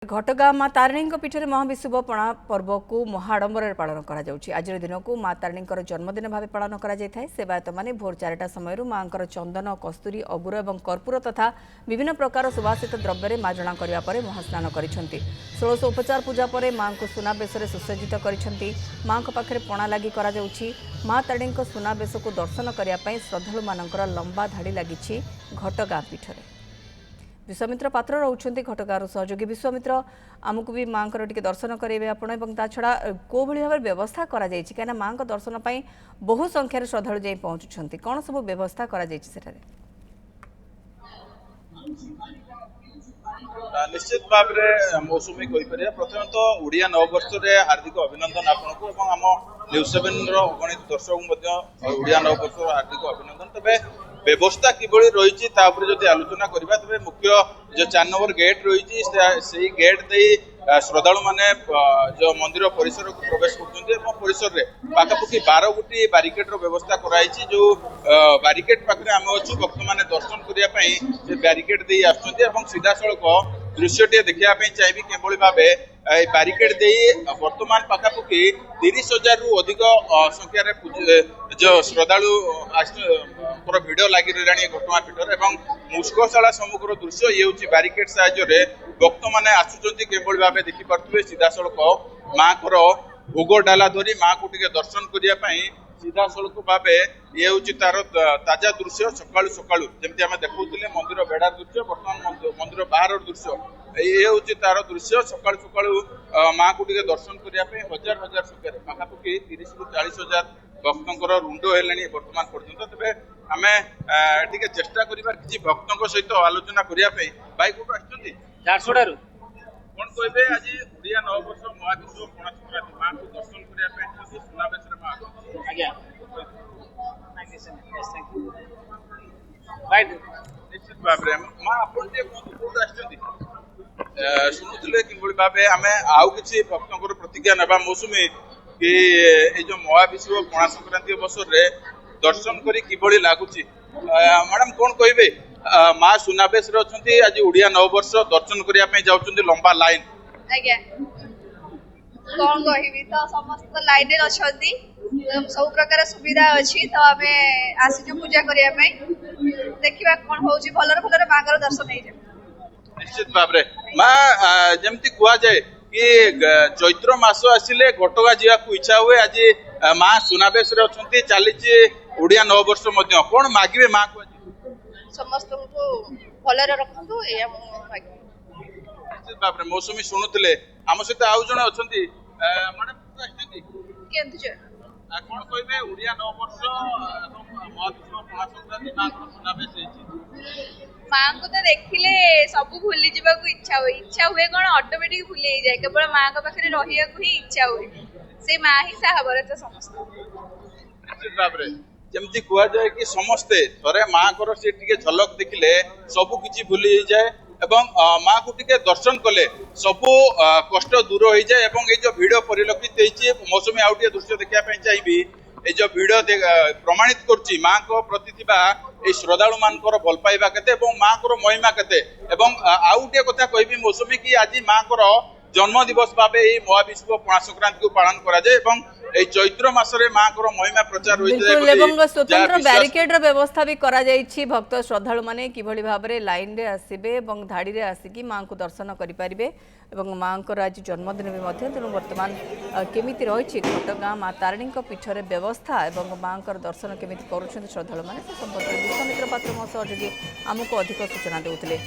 घटगाँ माँ तारिणी पीठ में महाविशुभ पणा पर्व को महाडंबर पालन कर दिन को माँ तारिणी जन्मदिन भाव पालन कर सेवायत मैंने भोर 4टा समय माँ चंदन कस्तूरी अगुर और कर्पूर तथा विभिन्न प्रकार सुवासित द्रव्य मार्जना करने महास्नान कर 1600 उपचार पूजा पर माँ को सुनाबेश सुसज्जित कर माँ पाखे पणा लगी माँ तारिणी सुनाबेश को दर्शन करने श्रद्धा मानकर लंबा धाड़ी लगी घटगाँ पीठ में। विश्वामित्र पात्र रोचंती घटगाँव सहयोगी विश्वामित्र आमको भी माँ टे दर्शन करेंगे आपण छड़ा को भाव व्यवस्था करा माँ दर्शन पर बहु संख्यार श्रद्धालु जाई पहुंचुंट कौन सब व्यवस्था निश्चित भाव में मौसुमी कहीपर प्रथम तो ओडिया नववर्ष हार्दिक अभिनंदन आपको आम न्यूज 7 अगणित दर्शक ओडिया नववर्ष हार्दिक अभिनंदन तबे व्यवस्था किभली रही जब आलोचना करवा तेरे मुख्य जो 4 नंबर गेट रही से गेट दे श्रद्धालु मैंने जो मंदिर परिसर को प्रवेश कर परिसर में पाखापाखि 12 गोटी बारिकेड व्यवस्था कराई जो बारिकेड पाखे आम अच्छु भक्त मैंने दर्शन करने बारिकेड दे सीधा सड़क दृश्य देखापी चाहिए किभली भाव बारिकेड दे वर्तमान पाखापाखि 30,000 रु अधिक संख्यार जो श्रद्धालु भिड़ लगी रही घटगाँ पीठर और मुस्कशाला सम्मुखर दृश्य ये हूँ बारिकेड साहाय्य भक्त मैंने आसुच्च किभली भाव देखिपे सीधा सड़क माँ को भोग डाला धरी माँ को दर्शन करने सीधा सड़क भाव ये हूँ तार ताजा दृश्य सका सका जमी आम देखुले मंदिर बेड़ा दृश्य बर्तमान मंदिर बाहर दृश्य ये हूँ तार दृश्य सका सका माँ को दर्शन करने हजार हजार संख्या पाखापाखि 30 ରୁ 40,000 भक्तर रुंड है बर्तमान पर्यटन तेज आम टे चेष्टा करवा किसी भक्तों सहित आलोचना करने भाई कौट झारसुड़ारू कौन कहे आज ओडिया नववर्ष महाविशुभ पणा संक्रांति माँ को दर्शन करने सुनाबेश निश्चित भाव में माँ आप शुणुले कि भाव आम आउ कि भक्तों प्रतिज्ञा ना मौसुमी कि जो महाविशुभ पणा संक्रांति अवसर दर्शन करी किभली लगुच मैडम कौन कहे माँ सुनाबेश आज ओडिया नववर्ष दर्शन करने जाऊँ लंबा लाइन आज्ञा कौन कहि तो समस्त लाइन अच्छा सब प्रकार सुविधा अच्छी तो आम आसीचु पूजा करने देखा कौन हो भलर भलर माँ दर्शन हो निश्चित भाव में माँ जमती कह जाए कि चैत्र मास आसिले घटगाँ जावाक इच्छा हुए आज माँ सुनाबेश चली ओडिया नववर्ष कौन मागे माँ को समस्त को भलर रखु निश्चित भाव में मौसुमी शुणुले आम सहित आउ जड़े अच्छा कौन कहे ओडिया नववर्ष महाविशुभ पणा संक्रांति माँ सुनाबेश माँ को तो देखिले सब भूली जावाक इच्छा हुए कौन ऑटोमेटिक भूली जाए केवल माँ का पाखे रही इच्छा हुए से माँ ही साहबर तो समस्त निश्चित भाव में जमती कह जाए कि समस्ते थरे माँ को सी झलक देखिले सबू किसी भूली जाए एवं माँ को टिके दर्शन कले सबू कष्ट दूर हो जाए एवं ये जो भिड़ परिलक्षित होती मौसुमी आउ टे दृश्य देखापी चाहिए ये जो भिड़ प्रमाणित कर माँ को प्रति श्रद्धालु मानकर भल पाइबा केते माँ को महिमा केते आउ टे कथा कहबी मौसुमी की आज माँ को जन्म दिवस भाव महाविशुभ पणा संक्रांति को पालन करा जाए चैत्र मासरे माँ को महिमा प्रचार स्वतंत्र बैरिकेड व्यवस्था भी करा जाइछि भक्त श्रद्धालु माने किभली भाव में लाइन रे आसिबे एवं धाड़ी रे आसिकी माँ को दर्शन करें माँ को आज जन्मदिन भी तेणु वर्तमान केमिति रही घटगाँ माँ तारिणी पीठ में व्यवस्था और माँ दर्शन केमिति करुछन्ति श्रद्धालु माने संपर्क विश्वामित्र पात्र सहयोगी आमको अधिक सूचना देउथिले।